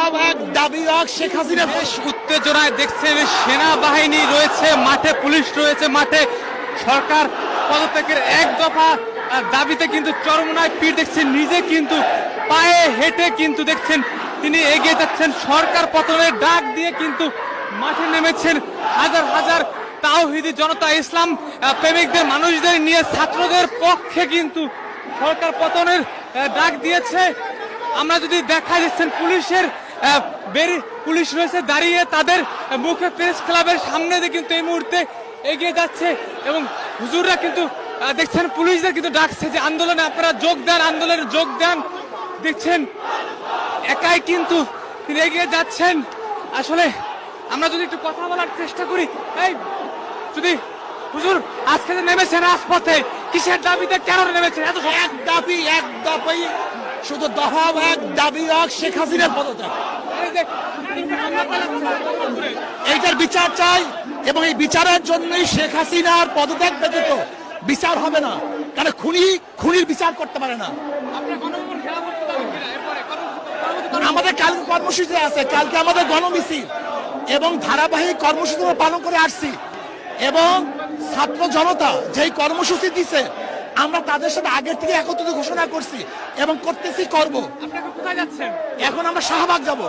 দফা এক দাবি এক শেখ হাসিনা। বেশ উত্তেজনায় দেখছেন সেনাবাহিনী রয়েছে মাঠে, পুলিশ রয়েছে মাঠে। সরকার পদত্যাগের এক দফা দাবিতে কিন্তু চরমনায় পীর দেখছেন, নিজে কিন্তু পায়ে হেঁটে কিন্তু দেখছেন তিনি এগিয়ে যাচ্ছেন। সরকার পতনের ডাক দিয়ে কিন্তু মাঠে নেমেছেন হাজার হাজার তাওহীদি জনতা, ইসলাম প্রেমিকদের মানুষদের নিয়ে ছাত্রদের পক্ষে কিন্তু সরকার পতনের ডাক দিয়েছে। আমরা যদি দেখা যাচ্ছেন পুলিশের পুলিশ রয়েছে দাঁড়িয়ে, তাদের মুখে প্রেস ক্লাবের সামনে দিয়ে কিন্তু এই মুহূর্তে এগিয়ে যাচ্ছে এবং হুজুররা কিন্তু দেখছেন পুলিশদের কিন্তু ডাকছে যে আন্দোলনে আপনারা যোগ দেন, আন্দোলনে যোগ দেন। দেখছেন একাই কিন্তু তিনি এগিয়ে যাচ্ছেন। আসলে আমরা যদি একটু কথা বলার চেষ্টা করি, এই যদি হুজুর আজকে যে নেমেছেন রাজপথে কিসের দাবিতে, কেন নেমেছেন? এত এক দাবি এক দফাই, শুধু দফা এক দাবি এক শেখ হাসিনার পদত্যাগ। এইটার বিচার চাই এবং এই বিচারের জন্যই শেখ হাসিনার পদত্যাগ ব্যতীত বিচার হবে না। কারণ খুনির বিচার করতে পারে না। আমাদের কালকে কর্মসূচি আছে, কালকে আমাদের গণমিছিল এবং ধারাবাহিক কর্মসূচি পালন করে আসছি এবং ছাত্র জনতা যেই কর্মসূচি দিছে আমরা তাদের সাথে আগের থেকে একত্রিত ঘোষণা করছি এবং করতেছি, করব। আপনারা কোথায় যাচ্ছেন? এখন আমরা শাহবাগ যাব।